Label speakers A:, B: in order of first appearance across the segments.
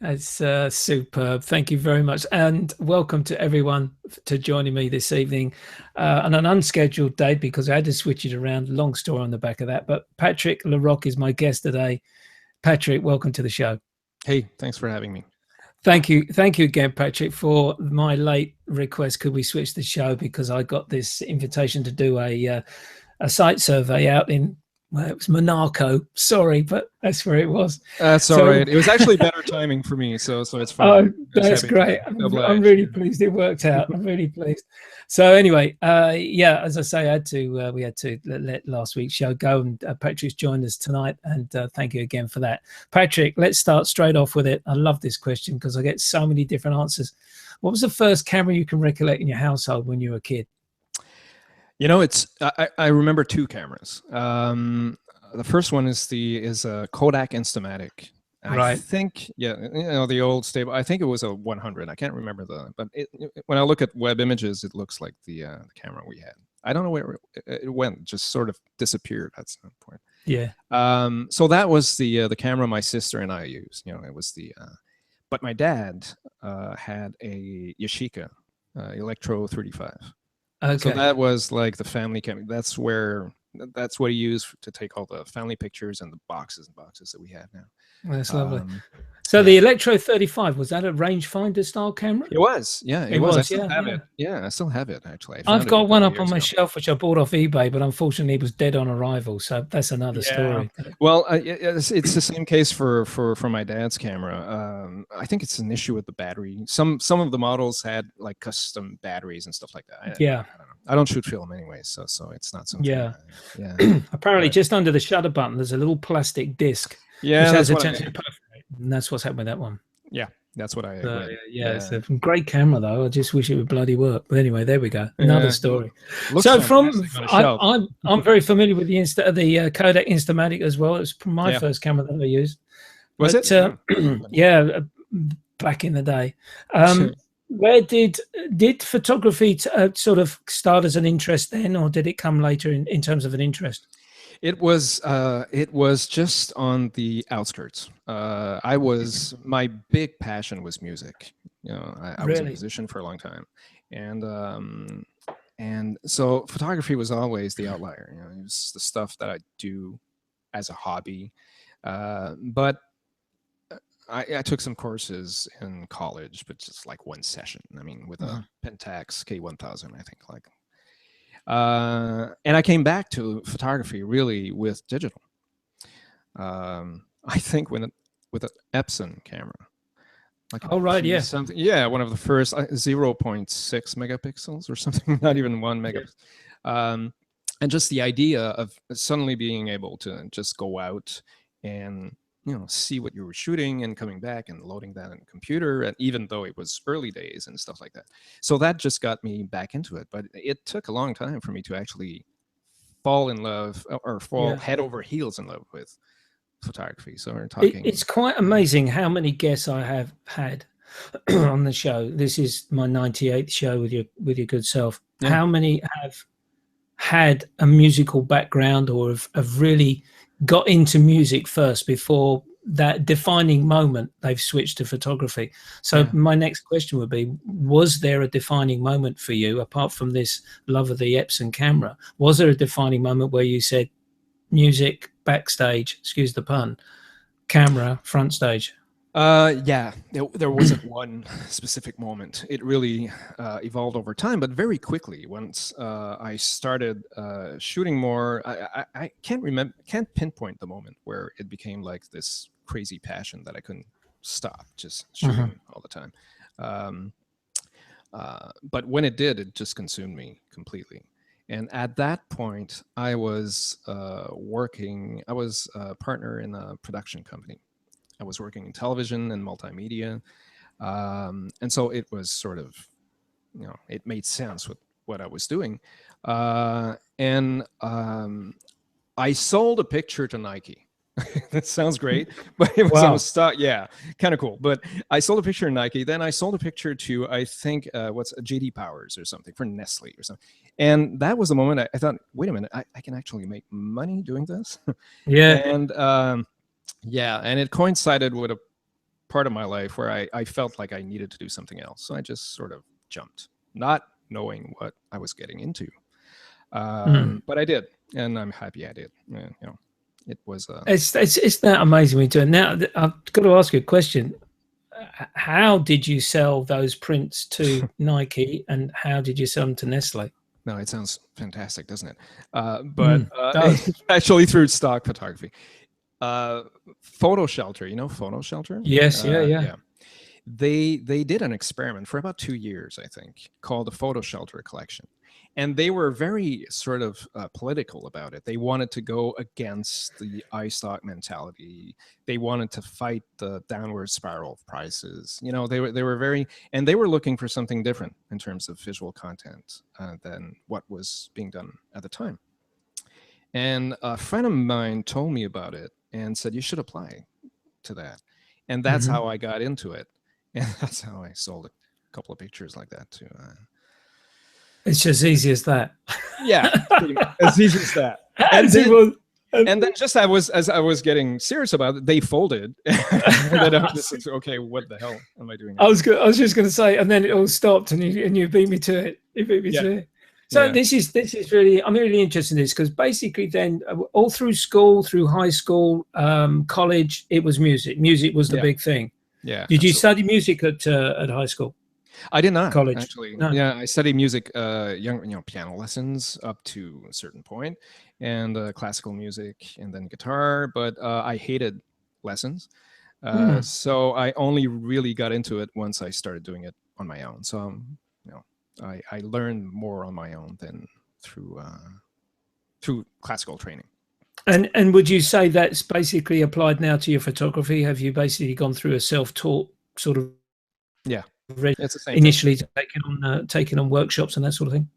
A: It's superb. Thank you very much. And welcome to everyone to joining me this evening on an unscheduled day because I had to switch it around. Long story on the back of that. But Patrick La Roque is my guest today. Patrick, welcome to the show.
B: Hey, thanks for having me.
A: Thank you. Thank you again, Patrick, for my late request. Could we switch the show because I got this invitation to do a site survey out in, well, it was Monaco. Sorry, but that's where it was.
B: That's all
A: So
B: right. It was actually better timing for me, so it's fine.
A: oh,
B: Just
A: that's
B: happy to
A: great. I'm
B: oblige.
A: really pleased it worked out. I'm really pleased. So anyway, yeah, as I say, I had to we had to let last week's show go, and Patrick's joined us tonight, and thank you again for that. Patrick, let's start straight off with it. I love this question because I get so many different answers. What was the first camera you can recollect in your household when you were a kid?
B: You know, I remember two cameras. The first one is a Kodak Instamatic. I
A: Right.
B: think, yeah, the old stable. I think it was a 100. I can't remember but when I look at web images, it looks like the camera we had. I don't know where it went. Just sort of disappeared at some point.
A: Yeah.
B: So that was the camera my sister and I used. It was but my dad had a Yashica Electro 35. So
A: Okay.
B: that was like the family camera. That's what he used to take all the family pictures and the boxes and boxes that we have now.
A: That's lovely.
B: Um,
A: So the
B: yeah,
A: Electro 35, was that a rangefinder style camera?
B: it was. Yeah, it
A: It
B: was. I
A: was,
B: still
A: yeah,
B: have
A: yeah.
B: it. Yeah, I still have it actually. I
A: I've
B: found it a
A: got one
B: couple of
A: up on
B: years
A: my
B: ago.
A: shelf, which I bought off eBay, but unfortunately it was dead on arrival. So that's another
B: Yeah.
A: story.
B: Well, it's the same case for my dad's camera. I think it's an issue with the battery. Some of the models had like custom batteries and stuff like that. I don't
A: Yeah,
B: know. I don't shoot film anyway, so it's not something.
A: yeah.
B: Yeah,
A: Apparently,
B: but
A: just under the shutter button, there's a little plastic disc which
B: yeah,
A: has
B: that's
A: a
B: what I
A: tension to
B: had.
A: perforate, and that's what's happened with that one.
B: Yeah, that's what I
A: So
B: went.
A: yeah, it's
B: Yeah,
A: a great camera though. I just wish it would bloody work. But anyway, there we go. Another
B: yeah.
A: story.
B: Looks
A: So from
B: fantastic on a shelf.
A: I'm very familiar with the Kodak Instamatic as well. It was my
B: Yeah,
A: first camera that I used.
B: was it?
A: But
B: Oh, okay.
A: yeah, back in the day. Um, where did photography sort of start as an interest then, or did it come later in terms of an interest?
B: It was just on the outskirts. My big passion was music. I was a
A: Really?
B: musician for a long time, and so photography was always the outlier. It was the stuff that I do as a hobby. But I took some courses in college, but just like one session. I mean, with a
A: Mhm.
B: Pentax K1000, I think. And I came back to photography really with digital. I think with an Epson camera, like a
A: Oh, right,
B: P
A: yeah.
B: something. Yeah, one of the first 0.6 megapixels or something, not even one
A: Yeah.
B: megapixel. Um, and just the idea of suddenly being able to just go out and see what you were shooting and coming back and loading that in a computer, and even though it was early days and stuff like that, so that just got me back into it. But it took a long time for me to actually fall in love or fall
A: Yeah.
B: head over heels in love with photography. So we're
A: It's
B: talking.
A: quite amazing how many guests I have had on the show. This is my 98th show with your good self.
B: Yeah.
A: How many have had a musical background or have really got into music first before that defining moment they've switched to photography? So
B: Yeah.
A: my next question would be, was there a defining moment for you apart from this love of the Epson camera? Was there a defining moment where you said music backstage, excuse the pun, camera front stage?
B: Yeah, there wasn't one specific moment. It really evolved over time, but very quickly. Once I started shooting more, I can't pinpoint the moment where it became like this crazy passion that I couldn't stop just
A: Mhm.
B: shooting all the time. Um, but when it did, it just consumed me completely. And at that point, I was working. I was a partner in a production company. I was working in television and multimedia, and so it was sort of, it made sense with what I was doing. And I sold a picture to Nike. That sounds great, but it was on a
A: Wow.
B: stock. Yeah, kind of cool. But I sold a picture to Nike. Then I sold a picture to, I think, what's JD Powers or something, for Nestle or something. And that was the moment I thought, wait a minute, I can actually make money doing this.
A: Yeah.
B: And yeah, and it coincided with a part of my life where I felt like I needed to do something else. So I just sort of jumped, not knowing what I was getting into. But I did, and I'm happy I did. You know, it was.
A: It's that amazing we do it. Now I've got to ask you a question. How did you sell those prints to Nike, and how did you sell them to Nestle?
B: No, it sounds fantastic, doesn't it? But actually through stock photography. Photo Shelter, you know Photo Shelter?
A: Yes, yeah.
B: They did an experiment for about 2 years, I think, called the Photo Shelter collection, and they were very sort of political about it. They wanted to go against the iStock mentality. They wanted to fight the downward spiral of prices. You know, they were very, and they were looking for something different in terms of visual content than what was being done at the time. And a friend of mine told me about it and said, you should apply to that. And that's how I got into it. And that's how I sold a couple of pictures like that too.
A: It's as easy as that.
B: Yeah, as easy as that. And then just as I was getting serious about it, they folded. And then I was just like, okay, what the hell am I doing now?
A: I was just going to say, and then it all stopped, and you beat me to it. You beat me to it. So this is really, I'm really interested in this, because basically then all through school, through high school, college, it was music. Music was the big thing.
B: Yeah.
A: Did you study music at high school?
B: I did not.
A: College,
B: actually.
A: No.
B: Yeah, I studied music, piano lessons up to a certain point, and classical music, and then guitar. But I hated lessons, so I only really got into it once I started doing it on my own. So I learned more on my own than through classical training.
A: And would you say that's basically applied now to your photography? Have you basically gone through a self-taught sort of?
B: Yeah, it's the same
A: initially taking on workshops and that sort of thing.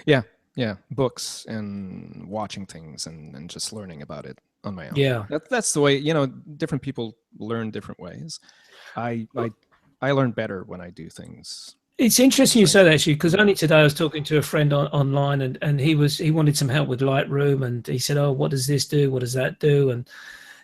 B: Yeah, books and watching things and just learning about it on my own.
A: Yeah,
B: that's the way. Different people learn different ways. I learn better when I do things.
A: It's interesting you say that, actually, because only today I was talking to a friend online, and he wanted some help with Lightroom, and he said, "Oh, what does this do? What does that do? And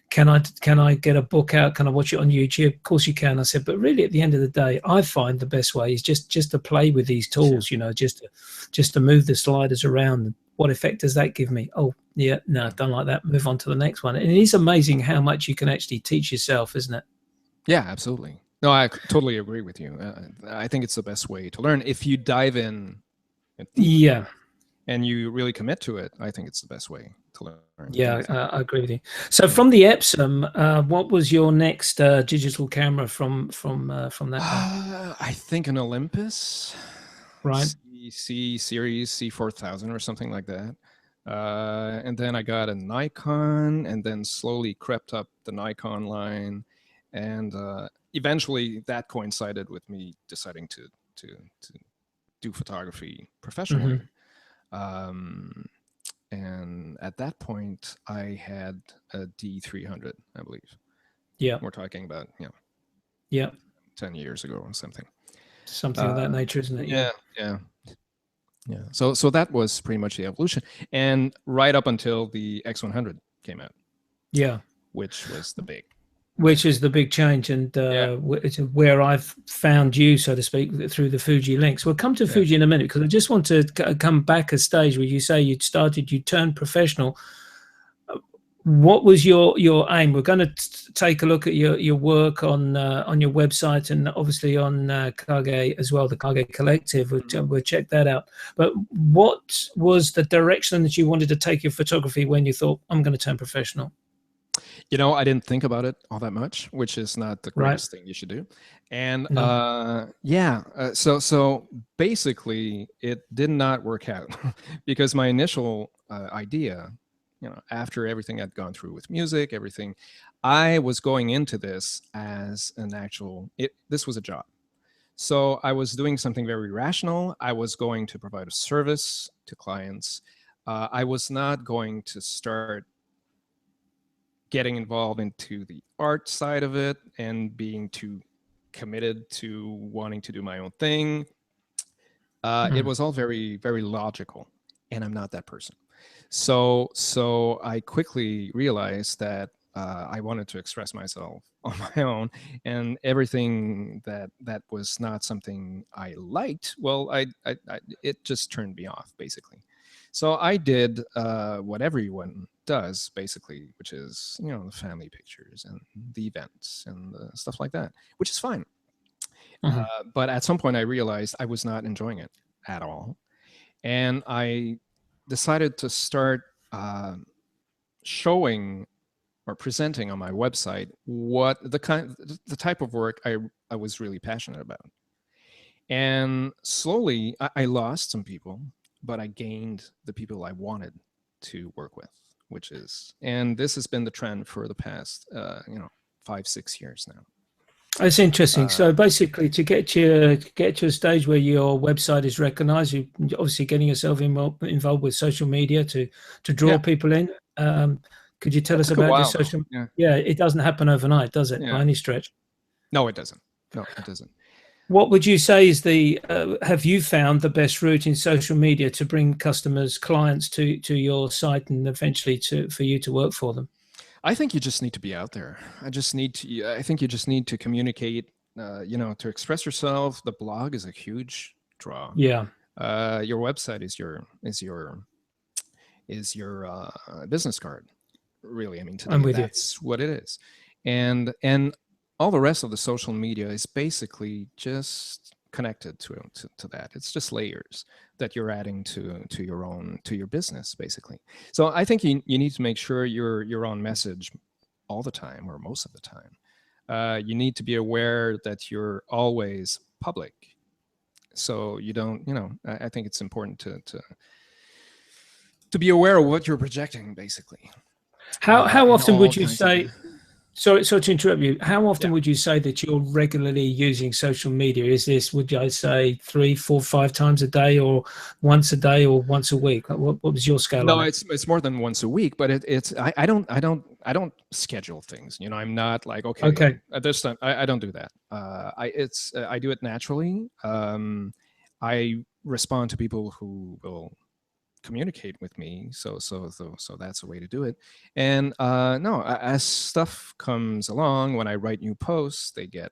A: can I get a book out? Can I watch it on YouTube?" Of course you can. I said, but really at the end of the day, I find the best way is just to play with these tools, just to move the sliders around. What effect does that give me? Oh, yeah, no, don't like that. Move on to the next one. And it is amazing how much you can actually teach yourself, isn't it?
B: Yeah, absolutely. No, I totally agree with you. I think it's the best way to learn. If you dive in, and you really commit to it, I think it's the best way to learn.
A: Yeah, I agree with you. So from the Epson, what was your next digital camera from that?
B: I think an Olympus,
A: right?
B: C series C4000 or something like that. And then I got a Nikon, and then slowly crept up the Nikon line, and eventually that coincided with me deciding to do photography professionally. And at that point, I had a D300, I believe.
A: Yeah,
B: we're talking about 10 years ago or something
A: of that nature, isn't it?
B: Yeah. So that was pretty much the evolution, and right up until the X100 came out.
A: Yeah,
B: which is
A: the big change, and where I've found you, so to speak, through the Fuji links. We'll come to Fuji in a minute, because I just want to come back a stage where you say you turned professional. What was your aim? We're going to take a look at your work on your website, and obviously on Kage as well, the Kage Collective. We'll check that out. But what was the direction that you wanted to take your photography when you thought, I'm going to turn professional?
B: I didn't think about it all that much, which is not the greatest thing you should do. And so basically it did not work out because my initial idea, after everything I'd gone through with music, everything, I was going into this as this was a job. So I was doing something very rational. I was going to provide a service to clients. I was not going to start getting involved into the art side of it and being too committed to wanting to do my own thing. It was all very, very logical, and I'm not that person. So I quickly realized that I wanted to express myself on my own, and everything that was not something I liked, well, it just turned me off, basically. So I did what everyone does, basically, which is, you know, the family pictures and the events and the stuff like that, which is fine. But at some point, I realized I was not enjoying it at all, and I decided to start showing or presenting on my website what the type of work I was really passionate about. And slowly I lost some people, but I gained the people I wanted to work with, which is, and this has been the trend for the past 5-6 years now.
A: It's interesting. So basically, to get to a stage where your website is recognized, you obviously getting yourself involved with social media to draw people in. Could you tell us about your social? Yeah, it doesn't happen overnight, does it? By any stretch?
B: No, it doesn't. No, it doesn't.
A: What would you say is the have you found the best route in social media to bring customers, clients to your site and eventually for you to work for them?
B: I think you just need to be out there. I think you just need to communicate, to express yourself. The blog is a huge draw.
A: Yeah.
B: Your website is your business card. Really, I mean, today that's what it is. And all the rest of the social media is basically just connected to that. It's just layers that you're adding to your business, basically. So I think you need to make sure you're on message all the time, or most of the time. You need to be aware that you're always public, so you don't. I think it's important to be aware of what you're projecting, basically.
A: How often would you say? Sorry to interrupt you. How often would you say that you're regularly using social media? Is this, would I say 3, 4, 5 times a day, or once a day, or once a week? What was your scale?
B: No, it's more than once a week, but I don't schedule things. I'm not like, okay. At this time, I don't do that. I do it naturally. I respond to people who will communicate with me, so that's a way to do it. And no, as stuff comes along, when I write new posts, they get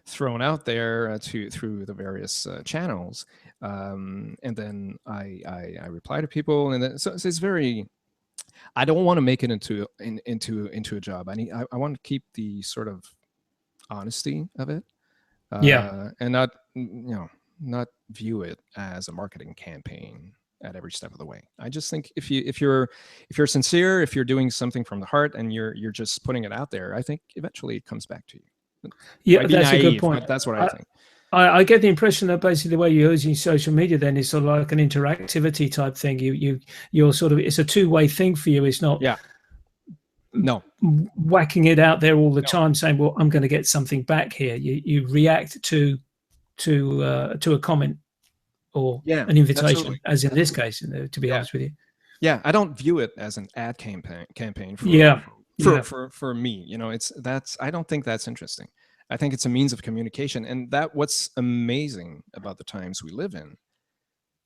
B: thrown out there through the various channels, and then I reply to people, and then so it's very. I don't want to make it into a job. I want to keep the sort of honesty of it, and not view it as a marketing campaign at every step of the way. I just think if you're sincere, if you're doing something from the heart, and you're just putting it out there, I think eventually it comes back to you.
A: Yeah, that's naive, a good point.
B: That's what I think.
A: I get the impression that basically the way you're using social media then is sort of like an interactivity type thing. You're sort of, it's a two-way thing for you. It's not whacking it out there all the time saying, well, I'm going to get something back here. You react to a comment or an invitation, as in this case, to be honest with you.
B: Yeah, I don't view it as an ad campaign for me. I don't think that's interesting. I think it's a means of communication, and that what's amazing about the times we live in,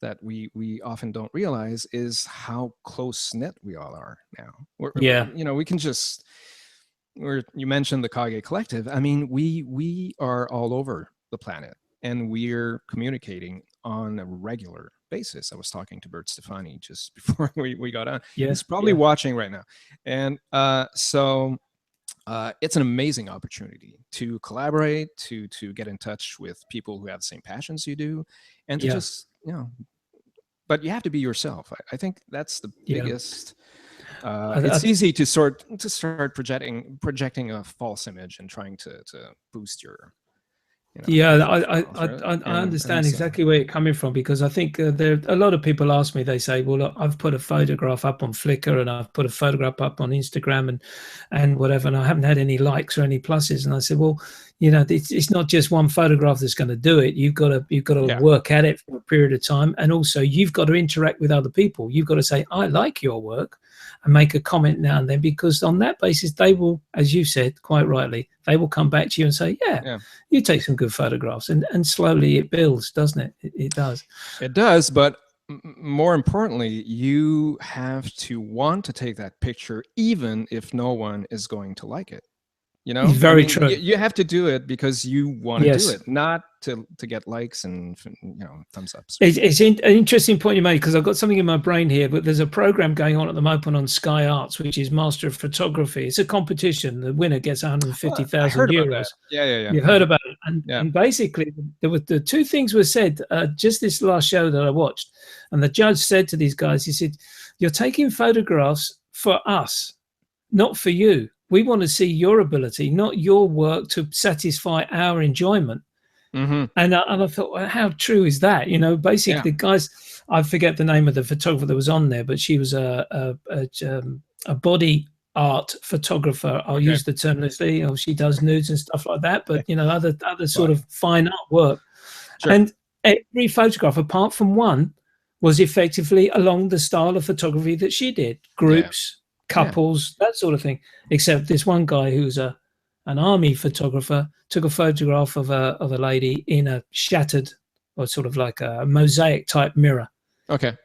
B: that we often don't realize, is how close knit we all are now. We can just. You mentioned the Kage Collective. I mean, we are all over the planet, and we're communicating on a regular basis. I was talking to Bert Stefani just before we got on. He's probably watching right now. And so it's an amazing opportunity to collaborate, to get in touch with people who have the same passions you do, and to just, but you have to be yourself. I think that's the biggest. It's easy to start projecting a false image and trying to boost your.
A: I understand exactly where you're coming from, because I think there a lot of people ask me, they say, well, look, I've put a photograph up on Flickr, and I've put a photograph up on Instagram and whatever, and I haven't had any likes or any pluses. And I said, well, it's not just one photograph that's going to do it. You've got to work at it for a period of time, and also you've got to interact with other people. You've got to say, I like your work, and make a comment now and then, because on that basis they will, as you said quite rightly, they will come back to you and say, you take some good photographs, and slowly it builds, doesn't it? It does.
B: It does, but more importantly, you have to want to take that picture, even if no one is going to like it. You know,
A: Very true.
B: You have to do it because you want to do
A: Yes.
B: it, not to get likes and, you know, thumbs ups.
A: It's an interesting point you made, because I've got something in my brain here, but there's a program going on at the moment on Sky Arts, which is Master of Photography. It's a competition. The winner gets 150,000 euros.
B: Yeah.
A: You've heard about it. And basically, there were the two things were said just this last show that I watched. And the judge said to these guys, he said, "You're taking photographs for us, not for you. We want to see your ability, not your work to satisfy our enjoyment." And I thought, well, how true is that? You know, basically, the guys, I forget the name of the photographer that was on there, but she was a body art photographer. I'll use the term loosely. Or she does nudes and stuff like that, but you know, other sort of fine art work. Sure. And every photograph, apart from one, was effectively along the style of photography that she did. Groups, couples, that sort of thing. Except this one guy who's an army photographer took a photograph of a lady in a shattered, or sort of like a mosaic type mirror.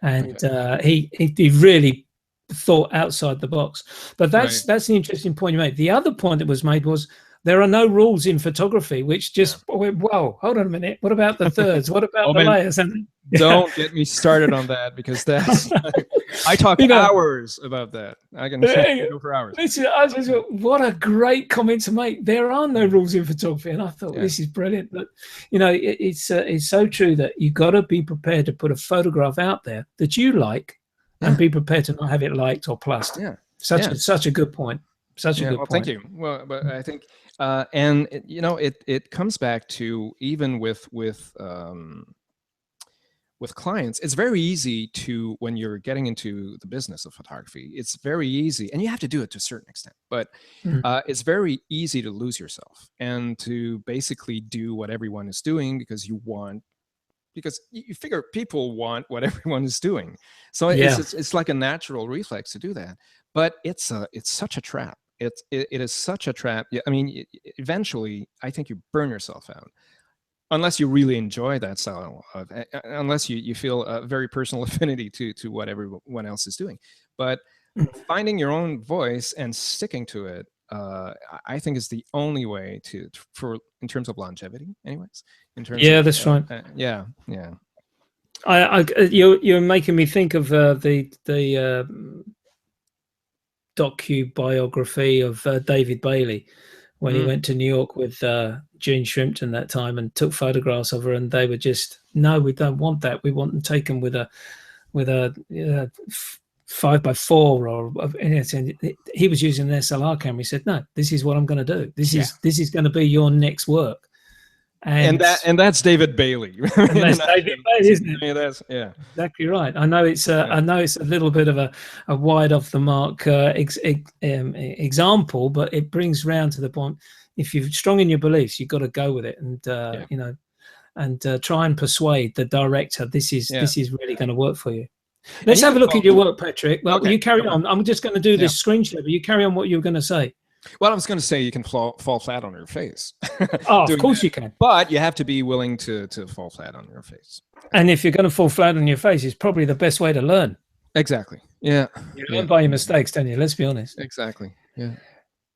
A: And he really thought outside the box. But that's the interesting point you made. The other point that was made was there are no rules in photography, which just went, whoa, hold on a minute. What about the thirds? What about the layers? And
B: don't get me started on that, because that's I talk hours about that. I can go for hours.
A: What a great comment to make. There are no rules in photography, and I thought this is brilliant. But you know, it's so true that you got to be prepared to put a photograph out there that you like, and be prepared to not have it liked or plussed. Such a good point. Such a good point.
B: Thank you. Well, but I think, and you know, it comes back to, even with clients, it's very easy to, when you're getting into the business of photography, it's very easy, and you have to do it to a certain extent, but it's very easy to lose yourself and to basically do what everyone is doing because you figure people want what everyone is doing. So it's like a natural reflex to do that, but it's such a trap. It is such a trap. I mean, eventually, I think you burn yourself out. Unless you really enjoy that style, unless you feel a very personal affinity to what everyone else is doing. But finding your own voice and sticking to it, I think, is the only way in terms of longevity, anyways. In terms
A: that's right. You're making me think of the docu biography of David Bailey, when he went to New York with June Shrimpton that time and took photographs of her, and they were just, no, we don't want that. We want them taken with a 5x4, or he was using an SLR camera. He said, no, this is what I'm going to do. This is going to be your next work. And
B: that's David Bailey.
A: And that's David Bailey, isn't it?
B: Yeah, that's
A: exactly right. I know it's a little bit of a wide off the mark example, but it brings round to the point. If you're strong in your beliefs, you've got to go with it, and you know, and try and persuade the director this is really going to work for you. Let's have a look at your work, Patrick. Well, you carry on. I'm just going to do this screen share, but you carry on what you were going to say.
B: Well, I was going to say you can fall flat on your face.
A: Oh, of course you can.
B: But you have to be willing to fall flat on your face.
A: And if you're going to fall flat on your face, it's probably the best way to learn.
B: Exactly. Yeah.
A: You learn by your mistakes, don't you? Let's be honest.
B: Exactly. Yeah.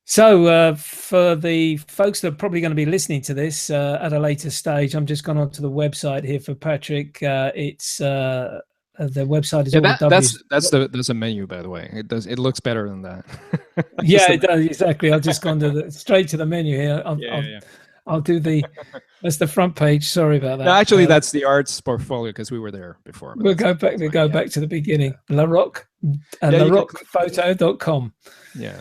A: So for the folks that are probably going to be listening to this at a later stage, I'm just gone onto the website here for Patrick. It's the website is
B: that's a menu, by the way. It looks better than that.
A: Yeah, it does, exactly. I've just gone straight to the menu here. I'll do that's the front page. Sorry about that.
B: No, actually, that's the arts portfolio, because we were there before.
A: We'll go back to the beginning. La Roque, laroquephoto.com.
B: Yeah.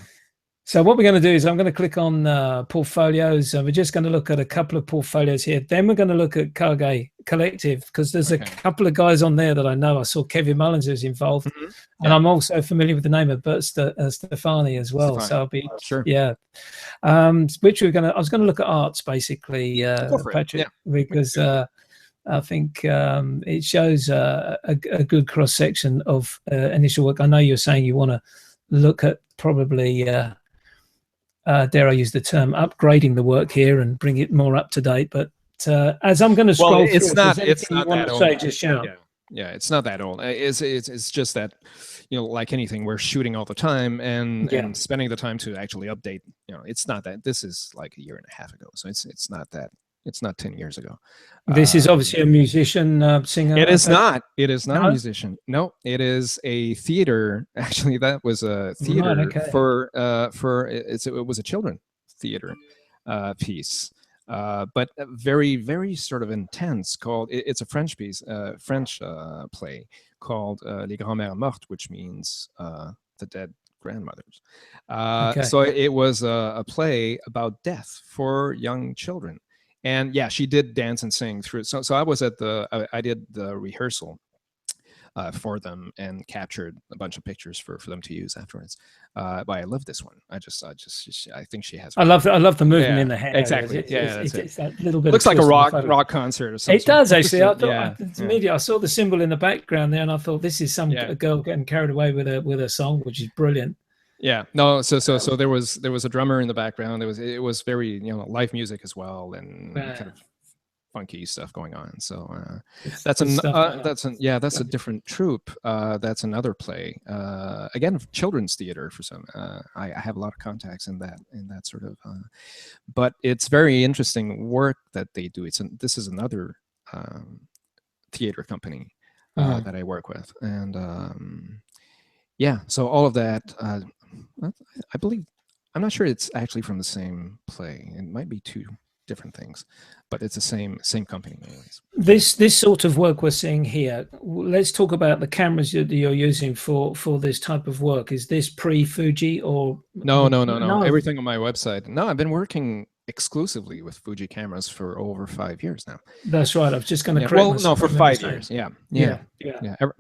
A: So what we're going to do is I'm going to click on portfolios, and we're just going to look at a couple of portfolios here. Then we're going to look at Kage Collective, because there's a couple of guys on there that I know. I saw Kevin Mullins who's involved, and I'm also familiar with the name of Bert Stefani as well. So I'll be which I was going to look at arts basically, Patrick, because I think it shows a good cross section of initial work. I know you're saying you want to look at probably. Dare I use the term, upgrading the work here and bring it more up to date. But as I'm going to scroll through,
B: it's not
A: you want to say, just shout.
B: Yeah, it's not that old. It's just that, like anything, we're shooting all the time and spending the time to actually update. It's not that. This is like a year and a half ago, so it's not that. It's not 10 years ago.
A: This is obviously a musician, singer.
B: It is not. It is not
A: No?
B: a musician. No, it is a theater. Actually, that was a theater
A: Right, okay.
B: it was a children theater piece. But very, very sort of intense. It's a French piece, French play called Les Grand-Mères Mortes, which means the dead grandmothers.
A: Okay.
B: So it was a play about death for young children, and yeah, she did dance and sing through it. So I was at I did the rehearsal for them and captured a bunch of pictures for them to use afterwards. But I love this one. I think she has.
A: I love the movement in the hair.
B: Exactly.
A: It's that little bit.
B: Looks like a rock concert or something.
A: It does actually. I thought immediately I saw the symbol in the background there, and I thought this is some girl getting carried away with a song, which is brilliant.
B: Yeah. No. So there was a drummer in the background. It was very live music as well, and kind of funky stuff going on. So that's a different troupe. That's another play. Again, children's theater for some. I have a lot of contacts in that sort of. But it's very interesting work that they do. This is another theater company that I work with, and so all of that. I believe. I'm not sure it's actually from the same play. It might be two different things, but it's the same company anyways.
A: This sort of work we're seeing here, let's talk about the cameras that you're using for this type of work. Is this pre-Fuji or
B: no everything on my website? No, I've been working exclusively with Fuji cameras for over 5 years now.
A: That's right. I was just going to correct myself.
B: For 5 years. Yeah.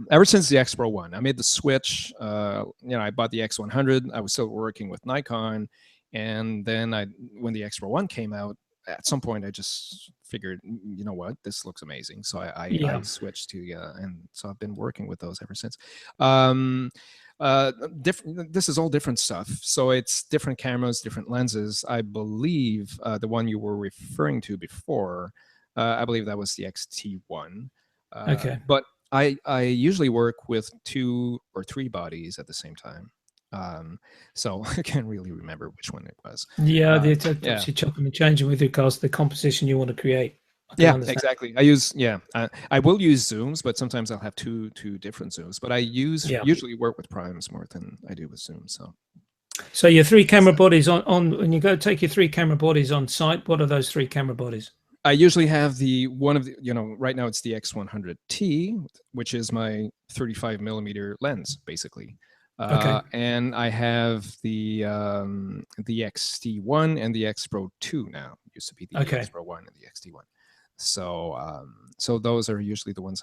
B: Ever since the X Pro 1, I made the switch. I bought the X100. I was still working with Nikon, and then when the X Pro 1 came out, at some point I just figured, you know what, this looks amazing. So I switched to and so I've been working with those ever since. This is all different stuff. So it's different cameras, different lenses. I believe the one you were referring to before, I believe that was the XT1.
A: Okay.
B: But I usually work with 2 or 3 bodies at the same time. So I can't really remember which one it was.
A: Yeah, it's actually chopping and changing with regards to the composition you want to create.
B: Exactly. I will use zooms, but sometimes I'll have two different zooms. But I usually work with primes more than I do with zooms.
A: So your 3 camera bodies on when you go take your 3 camera bodies on site, what are those 3 camera bodies?
B: I usually have right now it's the X100T, which is my 35 millimeter lens, basically. And I have the XT1 and the X Pro 2 now. It used to be the X Pro 1 and the XT1. So those are usually the ones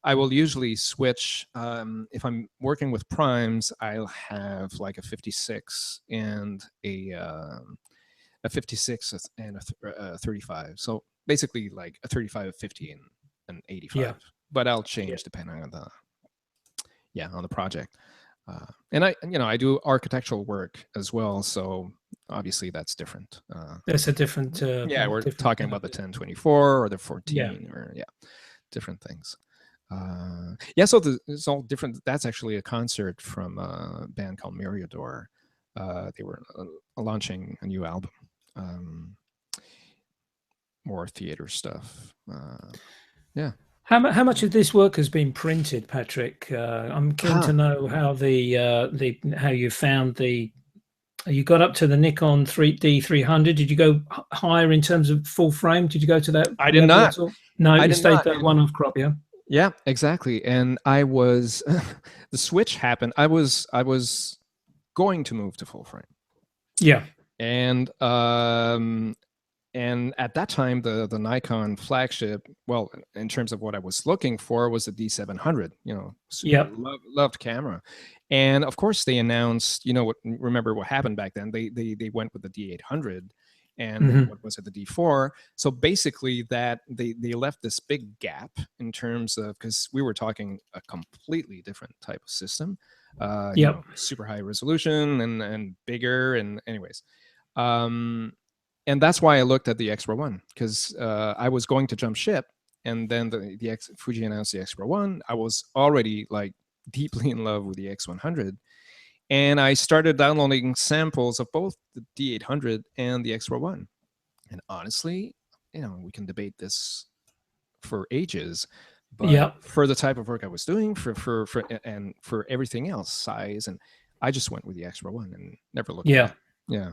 B: I will usually switch. If I'm working with primes, I'll have like a 56 and a 56 and a 35. So basically like a 35, 50, and an 85. Yeah. But I'll change depending on the project. And I do architectural work as well, so obviously that's different.
A: That's a different.
B: We're talking about the 1024 or the 14 or different things. So it's all different. That's actually a concert from a band called Myriador. They were launching a new album, more theater stuff.
A: How much of this work has been printed, Patrick? I'm keen to know how how you found you got up to the Nikon D300. Did you go higher in terms of full frame? Did you go to that?
B: I did not.
A: No, you stayed that one-off crop, yeah.
B: Yeah, exactly. And I was the switch happened. I was going to move to full frame.
A: Yeah.
B: And at that time, the Nikon flagship, well, in terms of what I was looking for, was the D700. Loved camera, and of course they announced. Remember what happened back then? They went with the D800, and what was it, the D4? So basically, that they left this big gap in terms of, because we were talking a completely different type of system. Super high resolution and bigger, and anyways. And that's why I looked at the X Pro 1, because I was going to jump ship, and then Fuji announced the X-Pro1. I was already like deeply in love with the X100, and I started downloading samples of both the D800 and the X-Pro1. And honestly, we can debate this for ages, but
A: Yeah.
B: for the type of work I was doing, and for everything else, size, and I just went with the X-Pro1 and never looked
A: Yeah.
B: back. Yeah.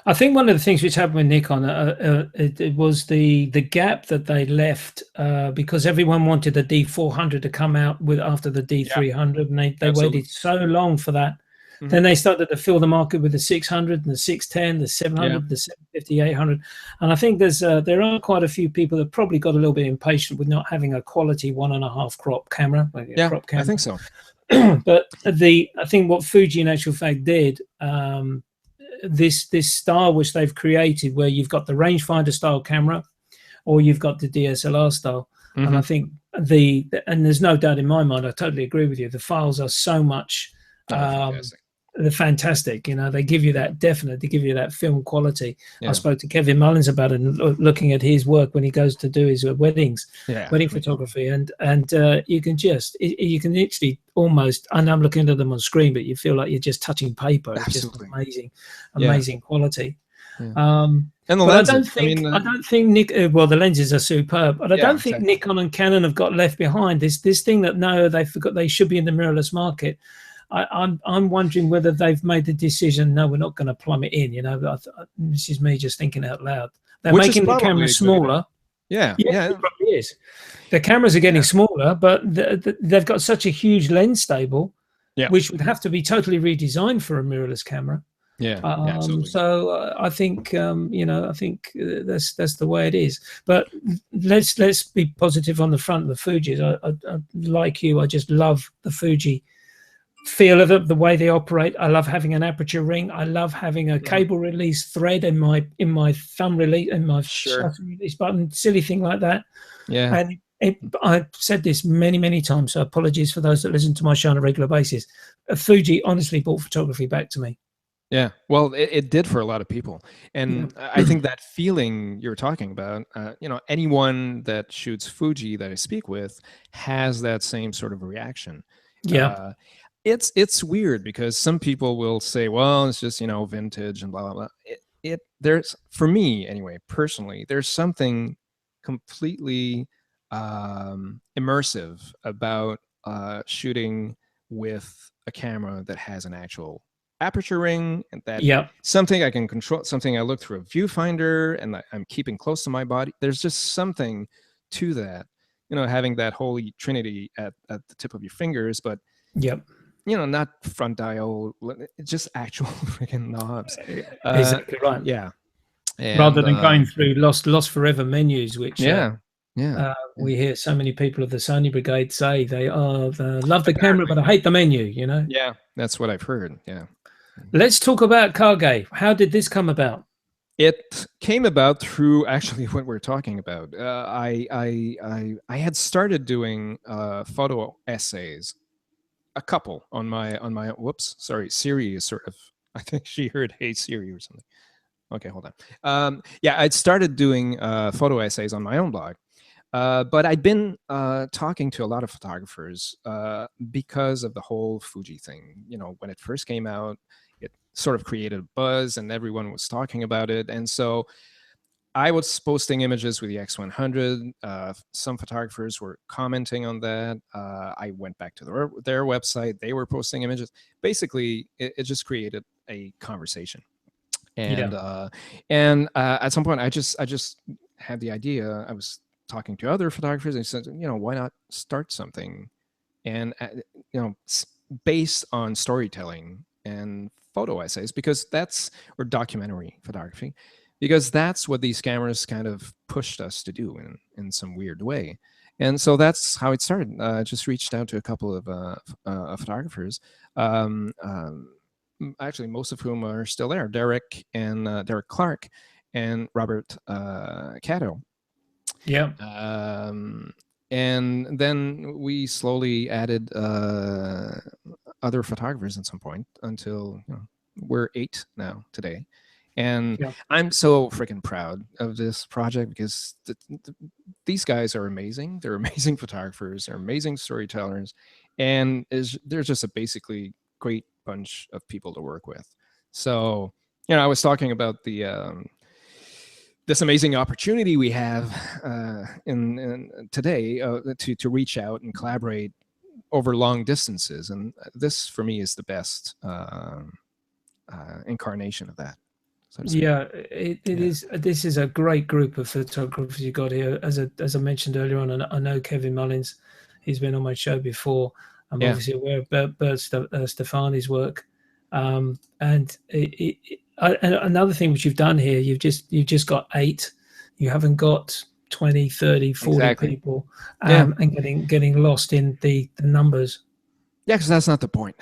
A: I think one of the things which happened with Nikon, it was the gap that they left because everyone wanted the D400 to come out with after the D300, and they waited so long for that.
B: Mm-hmm.
A: Then they started to fill the market with the 600 and the 610, the 700, the 750, 800, and I think there are quite a few people that probably got a little bit impatient with not having a quality 1.5 crop camera. Crop camera.
B: I think so.
A: But I think what Fuji in actual fact did. This style which they've created, where you've got the rangefinder style camera, or you've got the DSLR style, and I think and there's no doubt in my mind, I totally agree with you. The files are so much.
B: Fantastic.
A: They're fantastic. They give you that they give you that film quality. I spoke to Kevin Mullins about it, and looking at his work when he goes to do his wedding photography, and you can literally almost, and I'm looking at them on screen, but you feel like you're just touching paper. It's just amazing quality.
B: And the lenses.
A: I don't think Nick. Well, the lenses are superb, but I don't think Nikon and Canon have got left behind. This thing that they forgot they should be in the mirrorless market. I'm wondering whether they've made the decision. No, we're not going to plumb it in. This is me just thinking out loud. They're making the camera smaller. It probably is. The cameras are getting smaller, but they've got such a huge lens stable, which would have to be totally redesigned for a mirrorless camera.
B: Absolutely.
A: So I think I think that's the way it is. But let's be positive on the front of the Fujis. I like you. I just love the Fuji feel of it, the way they operate. I love having an aperture ring. I love having a cable release thread in my thumb release, in my shutter release button, silly thing like that. And I've said this many times, so apologies for those that listen to my show on a regular basis. Fuji honestly brought photography back to me.
B: Yeah, well, it did for a lot of people, and I think that feeling you're talking about, anyone that shoots Fuji that I speak with has that same sort of reaction. It's weird because some people will say, well, it's just vintage and blah blah blah. There's, for me anyway, personally, there's something completely immersive about shooting with a camera that has an actual aperture ring, and that something I can control, something I look through a viewfinder and I'm keeping close to my body. There's just something to that, having that holy trinity at the tip of your fingers, but not front dial, just actual freaking knobs.
A: Exactly right.
B: And,
A: rather than going through lost forever menus, which we hear so many people of the Sony brigade say they love the camera, but I hate the menu.
B: Yeah, that's what I've heard. Yeah.
A: Let's talk about Kage. How did this come about?
B: It came about through actually what we're talking about. I had started doing photo essays, a couple on my Siri is sort of, I think she heard "Hey Siri" or something. Okay, hold on. I'd started doing photo essays on my own blog, but I'd been talking to a lot of photographers because of the whole Fuji thing. When it first came out, it sort of created a buzz and everyone was talking about it. And so I was posting images with the X100. Some photographers were commenting on that. I went back to their website. They were posting images. Basically, it just created a conversation. And at some point, I just had the idea. I was talking to other photographers and said, why not start something, and based on storytelling and photo essays, because or documentary photography, because that's what these cameras kind of pushed us to do in some weird way. And so that's how it started. I just reached out to a couple of photographers, actually most of whom are still there, Derek Clark and Robert Cato. And then we slowly added other photographers at some point until we're 8 now today. And I'm so freaking proud of this project because these guys are amazing. They're amazing photographers. They're amazing storytellers, and they're just a basically great bunch of people to work with. So, I was talking about the this amazing opportunity we have in today to reach out and collaborate over long distances, and this for me is the best incarnation of that. So
A: yeah, it is. This is a great group of photographers you got here. As I mentioned earlier on, and I know Kevin Mullins. He's been on my show before. I'm obviously aware of Bert Stefani's work. And another thing which you've done here, you've just got 8. You haven't got 20, 30, 40 people, and getting lost in the numbers.
B: Yeah, because that's not the point.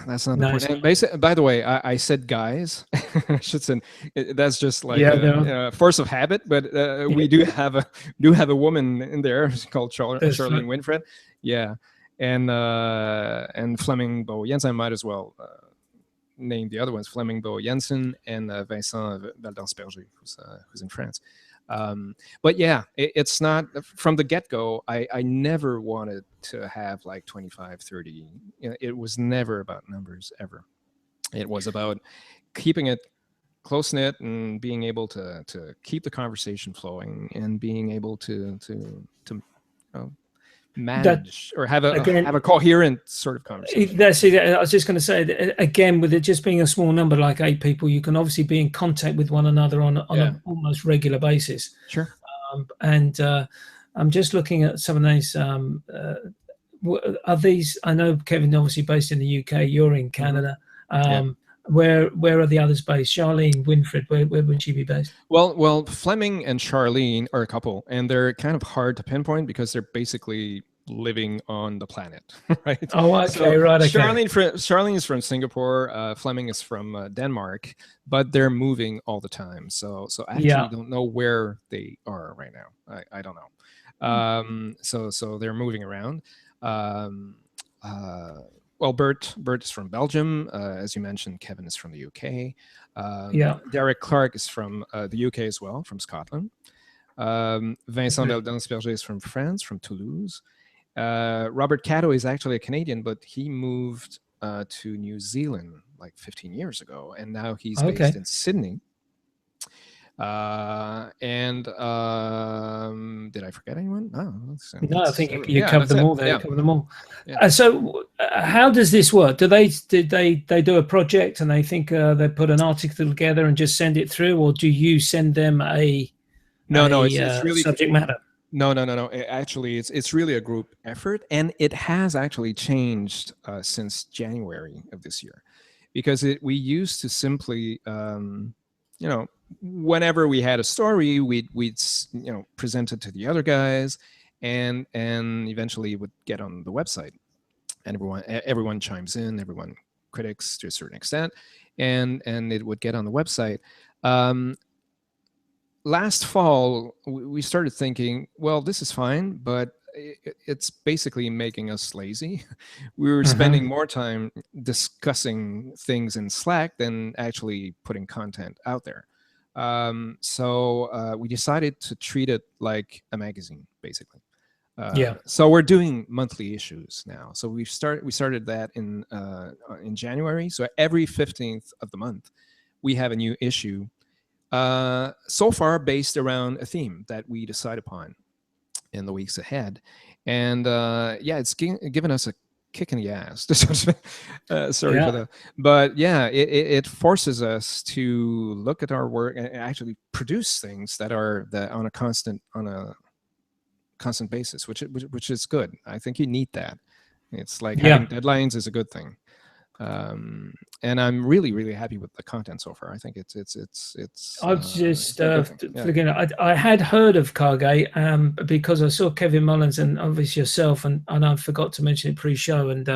B: That's not the point. And basically, by the way, I said guys. I should say that's just like force of habit. But we do have a woman in there called Charlene Winfred. Yeah, and Fleming Bo Jensen. I might as well name the other ones: Fleming Bo Jensen and Vincent Valdansperger, who's in France. But yeah, it's not from the get-go. I never wanted to have like 25, 30. It was never about numbers ever. It was about keeping it close-knit and being able to keep the conversation flowing and being able to manage or have a coherent sort of conversation.
A: That's it. I was just going to say that, again, with it just being a small number like 8 people, you can obviously be in contact with one another on an almost regular basis.
B: Sure.
A: And I'm just looking at some of these. Are these? I know Kevin, obviously based in the UK. You're in Canada. Where are the others based? Charlene Winfred, where would she be based?
B: Well, Fleming and Charlene are a couple, and they're kind of hard to pinpoint because they're basically living on the planet, right?
A: Oh, okay, so right. Okay.
B: Charlene is from Singapore. Fleming is from Denmark, but they're moving all the time. So I actually don't know where they are right now. I don't know. So they're moving around. Well, Bert is from Belgium, as you mentioned. Kevin is from the UK. Derek Clark is from the UK as well, from Scotland. Vincent Valdansperger is from France, from Toulouse. Robert Caddo is actually a Canadian, but he moved to New Zealand like 15 years ago, and now he's based in Sydney. And did I forget anyone?
A: No, I think you covered them all there. You covered them all. So how does this work? Did they do a project and they think they put an article together and just send it through, or do you send them it's really subject matter?
B: No. Actually, it's really a group effort, and it has actually changed since January of this year, because we used to simply whenever we had a story, we'd present it to the other guys, and eventually it would get on the website, and everyone chimes in, everyone critiques to a certain extent, and it would get on the website. Last fall, we started thinking, well, this is fine, but it's basically making us lazy. We were spending more time discussing things in Slack than actually putting content out there. So we decided to treat it like a magazine, basically. So we're doing monthly issues now. So we started that in January. So every 15th of the month, we have a new issue. So far based around a theme that we decide upon in the weeks ahead. And it's given us a kick in the ass. Sorry for that. But it forces us to look at our work and actually produce things that are on a constant basis, which is good. I think you need that. It's like having deadlines is a good thing. And I'm really, really happy with the content so far. I think it's.
A: I was just looking. I had heard of Kage because I saw Kevin Mullins and obviously yourself, and I forgot to mention it pre-show, and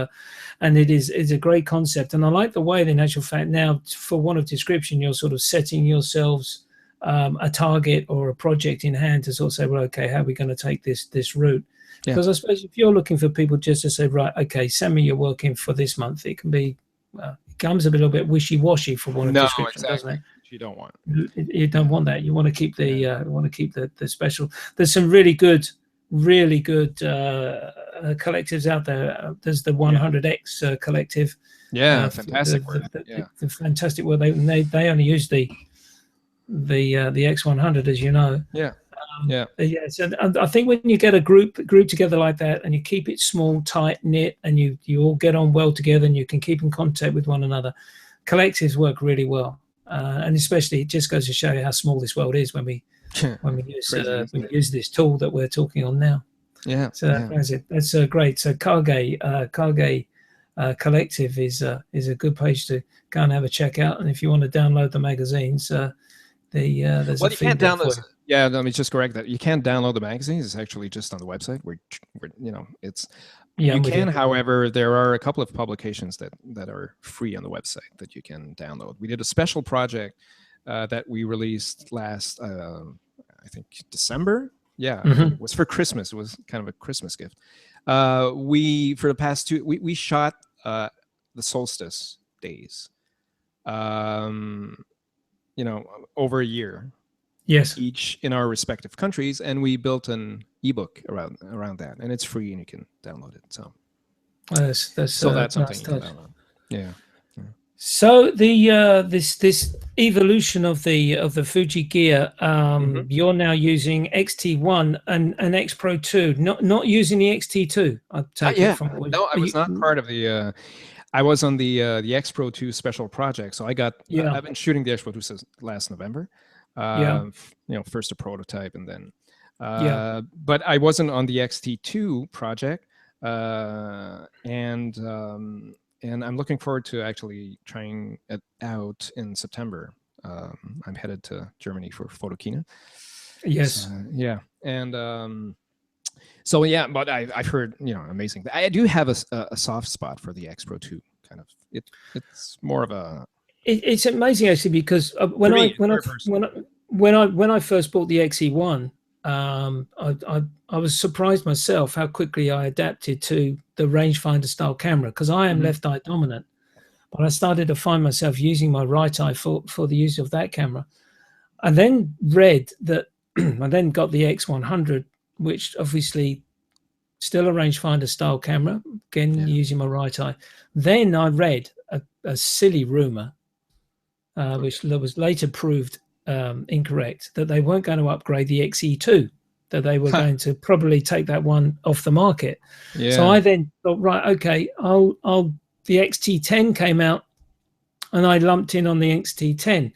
A: it's a great concept, and I like the way that in actual fact now, for want of description, you're sort of setting yourselves a target or a project in hand to sort of say, well, okay, how are we going to take this route? Because I suppose if you're looking for people just to say, right, okay, send me your work in for this month, it can be, it becomes a little bit wishy-washy for one of the description, doesn't it?
B: You don't want.
A: You don't want that. You want to keep the special. There's some really good really good collectives out there. There's the 100X collective.
B: Fantastic work.
A: The fantastic work. They only use the X100, as you know. So I think when you get a group together like that, and you keep it small, tight, knit, and you all get on well together, and you can keep in contact with one another, collectives work really well. And especially, it just goes to show you how small this world is when we use this tool that we're talking on now. That's great. So Kage Collective is a good page to go and have a check out. And if you want to download the magazines, there's
B: you can't download. Yeah, let me just correct that. You can't download the magazines. It's actually just on the website. It's you can. However, there are a couple of publications that are free on the website that you can download. We did a special project that we released last, I think, December. Yeah, it was for Christmas. It was kind of a Christmas gift. For the past we shot the solstice days. Over a year.
A: Yes.
B: Each in our respective countries, and we built an ebook around that, and it's free and you can download it. So
A: that's
B: something you can download. Yeah.
A: So the this evolution of the Fuji gear, you're now using XT1 and X Pro 2, not using the XT2. I take it from what
B: I was not part of the. I was on the X Pro 2 special project, so I got. I've been shooting the X Pro 2 since last November. First a prototype, and then. But I wasn't on the XT2 project, and I'm looking forward to actually trying it out in September. I'm headed to Germany for Photokina.
A: Yes.
B: But I've heard amazing. I do have a soft spot for the X Pro 2. Kind of. It's more of a.
A: It's amazing actually, because when I first bought the XE1, I was surprised myself how quickly I adapted to the rangefinder style camera, because I am left eye dominant, but I started to find myself using my right eye for the use of that camera. I then read that I then got the X100, which obviously still a rangefinder style camera, again using my right eye. Then I read a silly rumor, which was later proved incorrect, that they weren't going to upgrade the XE2, that they were going to probably take that one off the market. So I then thought, right, okay, the XT10 came out, and I lumped in on the XT10,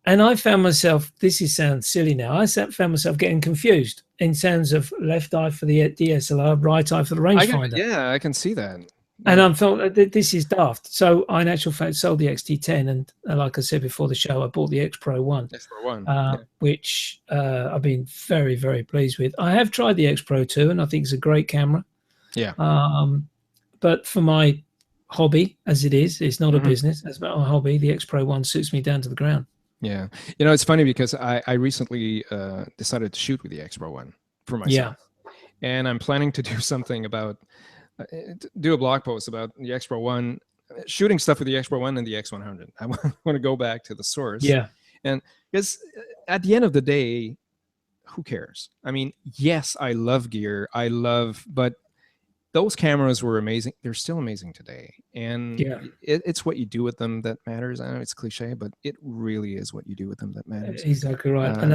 A: and I found myself, sounds silly now, I found myself getting confused in terms of left eye for the DSLR, right eye for the rangefinder.
B: I can see that.
A: And I thought, this is daft. So I, in actual fact, sold the XT10, and like I said before the show, I bought the X Pro 1, which I've been very, very pleased with. I have tried the X Pro 2, and I think it's a great camera.
B: Yeah.
A: But for my hobby, as it is, it's not a business. As about a hobby, the X Pro 1 suits me down to the ground.
B: Yeah. It's funny because I recently decided to shoot with the X Pro 1 for myself. Yeah. And I'm planning to do something about... do a blog post about the X Pro 1, shooting stuff with the X Pro 1 and the X100. I want to go back to the source.
A: Yeah.
B: And because at the end of the day, who cares? I mean, yes, I love gear. But those cameras were amazing. They're still amazing today. And it's what you do with them that matters. I know it's cliche, but it really is what you do with them that matters.
A: Exactly right. And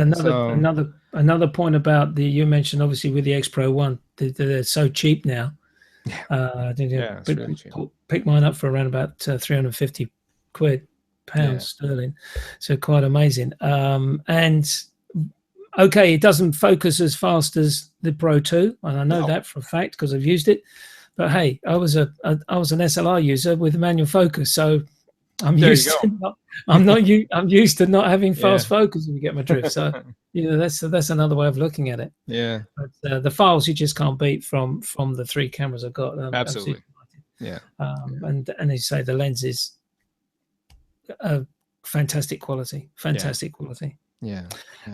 A: another point about you mentioned, obviously, with the X Pro 1, they're so cheap now.
B: It's really cheap.
A: Picked mine up for around about 350 pounds sterling, so quite amazing. And okay, it doesn't focus as fast as the Pro 2, and I know that for a fact because I've used it. But hey, I was an SLR user with manual focus, so I'm used to not having fast focus, if you get my drift. So that's another way of looking at it.
B: Yeah.
A: But the files you just can't beat from the three cameras I've got.
B: Absolutely. Yeah.
A: And as you say, the lenses are fantastic quality. Quality.
B: Yeah.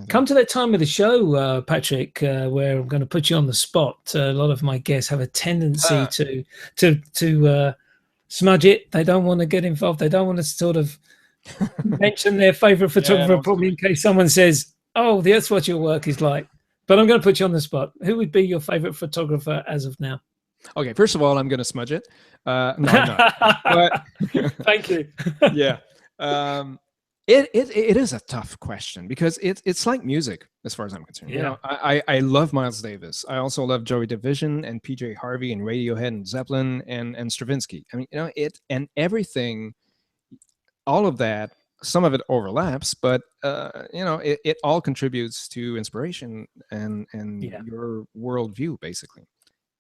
A: Come to that time of the show, Patrick, where I'm going to put you on the spot. A lot of my guests have a tendency to smudge it. They don't want to get involved. They don't want to sort of mention their favorite photographer, probably in case someone says, "Oh, that's what your work is like." But I'm going to put you on the spot. Who would be your favorite photographer as of now?
B: Okay, first of all, I'm going to smudge it. No, I'm not. But
A: thank you.
B: Yeah. It is a tough question because it's like music as far as I'm concerned.
A: Yeah.
B: You know, I love Miles Davis. I also love Joey Division and PJ Harvey and Radiohead and Zeppelin and Stravinsky. I mean, you know, it and everything, all of that. Some of it overlaps, but you know, it all contributes to inspiration and your worldview, basically.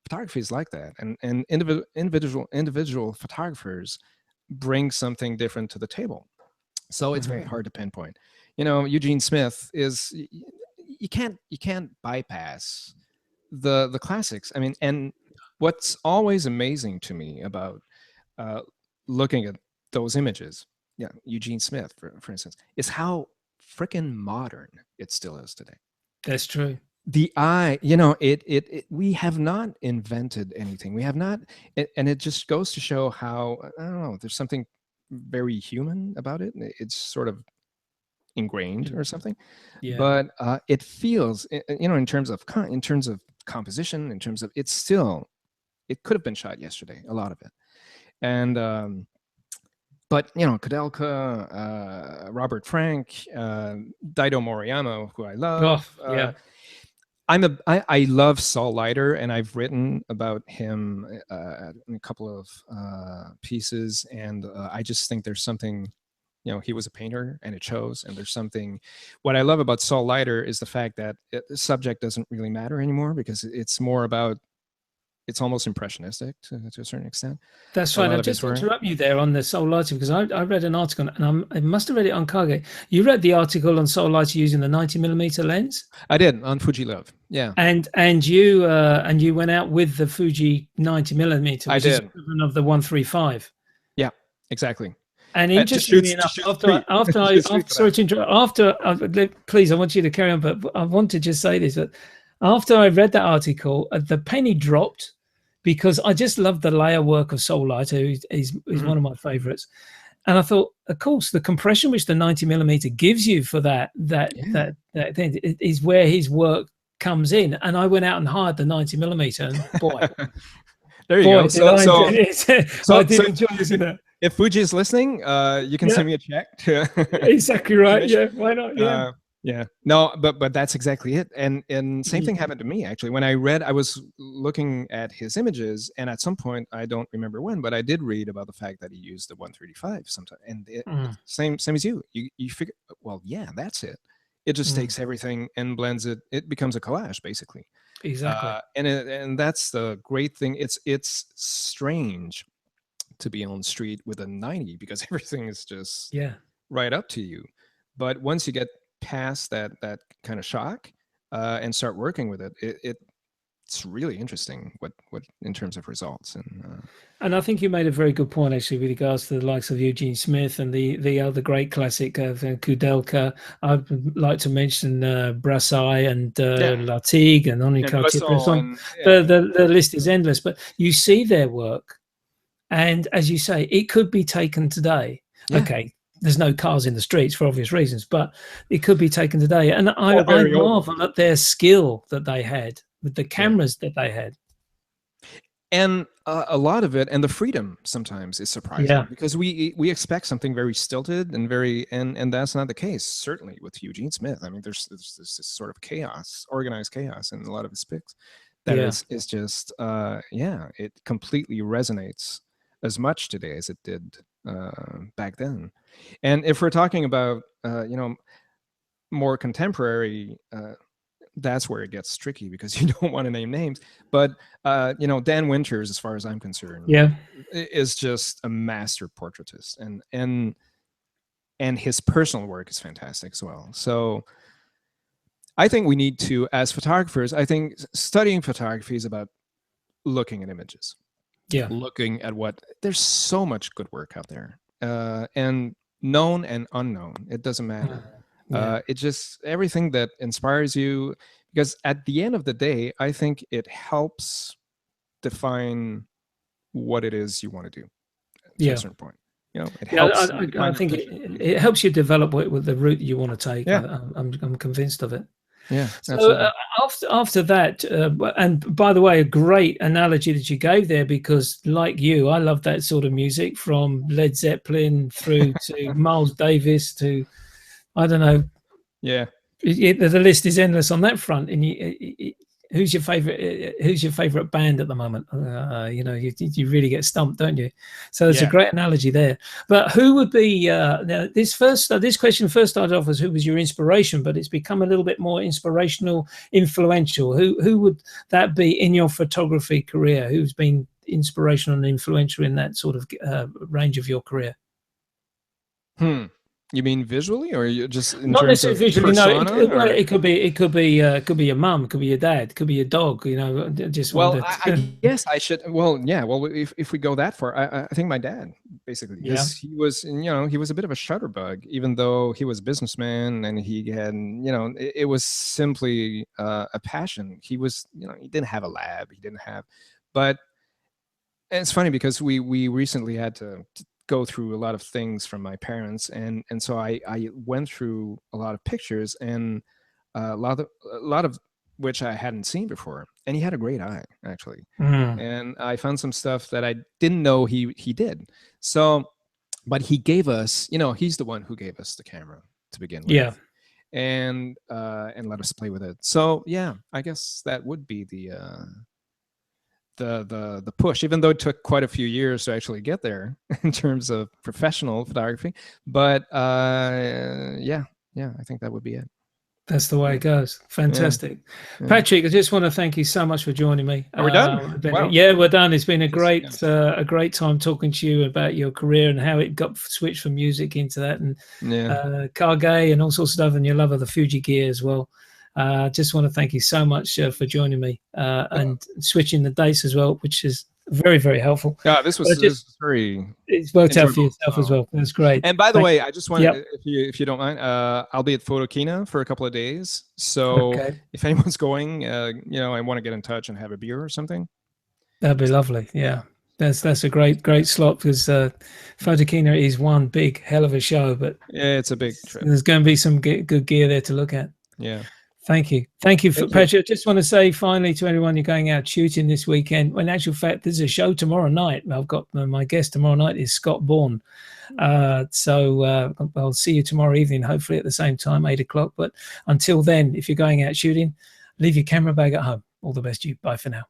B: Photography is like that, and individual photographers bring something different to the table. So it's very hard to pinpoint. You know, Eugene Smith is you can't bypass the classics. I mean, and what's always amazing to me about looking at those images, yeah, Eugene Smith, for instance, is how freaking modern it still is today.
A: That's true.
B: The eye, you know, it we have not invented anything. We have not, and it just goes to show how, I don't know, there's something very human about it. It's sort of ingrained or something.
A: Yeah.
B: But it feels, you know, in terms of composition, in terms of, it's still, it could have been shot yesterday, a lot of it. And but you know, Kudelka, Robert Frank, Daido Moriyama, who I love.
A: Oh, yeah.
B: I love Saul Leiter, and I've written about him in a couple of pieces, and I just think there's something, you know, he was a painter, and it shows. And there's something. What I love about Saul Leiter is the fact that the subject doesn't really matter anymore, because it's more about, it's almost impressionistic to a certain extent.
A: That's fine. I just interrupt you there on the Soul Lighting, because I read an article, and I must have read it on Kage. You read the article on Soul Lighting using the 90mm lens?
B: I did, on Fuji Love. Yeah.
A: And you went out with the Fuji 90mm, which
B: I did.
A: is equivalent of the 135.
B: Yeah, exactly.
A: And interestingly enough, please, I want you to carry on, but I want to just say this, that after I read that article, the penny dropped, because I just love the layer work of Soul Lighter, who is one of my favorites. And I thought, of course, the compression which the 90mm gives you for that thing is where his work comes in. And I went out and hired the 90mm, and boy,
B: there you go. So
A: I did enjoy this.
B: If Fuji is listening, you can send me a check.
A: Exactly right. Yeah, why not? Yeah.
B: Yeah, no, but that's exactly it. And same thing happened to me, actually. When I was looking at his images, and at some point, I don't remember when, but I did read about the fact that he used the 135 sometime. And same as you figure, well, yeah, that's it. It just takes everything and blends it. It becomes a collage, basically.
A: Exactly.
B: And that's the great thing. It's strange to be on the street with a 90, because everything is just right up to you. But once you get past that kind of shock and start working with it, it's really interesting what in terms of results.
A: And I think you made a very good point, actually, with regards to the likes of Eugene Smith and the other great classic of Kudelka. I'd like to mention Brassai and Lartigue and Henri Cartier-Bresson. The list is endless, but you see their work, and as you say, it could be taken today. Okay, there's no cars in the streets for obvious reasons, but it could be taken today. And I marvel at their skill that they had with the cameras that they had.
B: And a lot of it, and the freedom sometimes is surprising, because we expect something very stilted and and that's not the case. Certainly with Eugene Smith, I mean, there's this sort of chaos, organized chaos in a lot of his pics that is just it completely resonates as much today as it did back then. And if we're talking about more contemporary, that's where it gets tricky, because you don't want to name names. But Dan Winters, as far as I'm concerned, is just a master portraitist, and his personal work is fantastic as well. So I think we need to, as photographers, I think studying photography is about looking at images. Looking at there's so much good work out there, and known and unknown, it doesn't matter. It just, everything that inspires you, because at the end of the day, I think it helps define what it is you want to do to a certain point. It helps.
A: I think it helps you develop what the route you want to take. I'm convinced of it.
B: Yeah,
A: So
B: absolutely.
A: after that, and by the way, a great analogy that you gave there, because like you, I love that sort of music, from Led Zeppelin through to Miles Davis to, I don't know,
B: Yeah.
A: the list is endless on that front. And who's your favorite? Who's your favorite band at the moment? You know, you really get stumped, don't you? So it's a great analogy there. But who would be now? This question first started off as who was your inspiration, but it's become a little bit more inspirational, influential. Who would that be in your photography career? Who's been inspirational and influential in that sort of range of your career?
B: You mean visually, or you just in
A: Not
B: terms
A: necessarily
B: of
A: visually. No,
B: persona?
A: well,
B: Or
A: it could be your mum, could be your dad, could be your dog. You know, just
B: well,
A: wanted
B: I
A: to.
B: guess I should. Well, yeah. Well, if we go that far, I think my dad, basically,
A: Yeah.
B: because he was, he was a bit of a shutterbug, even though he was a businessman and he had, it was simply a passion. He was, he didn't have a lab, he didn't have, but it's funny because we recently had to go through a lot of things from my parents, and so I went through a lot of pictures, and a lot of which I hadn't seen before. And he had a great eye, actually. And I found some stuff that I didn't know he did. So, but he gave us, he's the one who gave us the camera to begin with.
A: Yeah.
B: And let us play with it. So yeah, I guess that would be the push, even though it took quite a few years to actually get there in terms of professional photography. But yeah, I think that would be it.
A: That's the way it goes. Fantastic.
B: Yeah.
A: Patrick, I just want to thank you so much for joining me.
B: Are we done?
A: Wow. Yeah, we're done. It's been a great time talking to you about your career and how it got switched from music into that, and Kage and all sorts of stuff, and your love of the Fuji gear as well. Just want to thank you so much for joining me and switching the dates as well, which is very, very helpful.
B: Yeah, this was very.
A: It's worked out for yourself as well. That's great.
B: And by the way, I just want to, if you don't mind, I'll be at Photokina for a couple of days. So if anyone's going, I want to get in touch and have a beer or something.
A: That'd be lovely. Yeah. That's a great slot, because Photokina is one big hell of a show, but
B: yeah, it's a big trip.
A: There's going to be some good gear there to look at.
B: Yeah.
A: Thank you. Patrick. I just want to say finally to anyone you're going out shooting this weekend, well, in actual fact, there's a show tomorrow night. I've got my guest tomorrow night is Scott Bourne. So I'll see you tomorrow evening, hopefully at the same time, 8 o'clock. But until then, if you're going out shooting, leave your camera bag at home. All the best to you. Bye for now.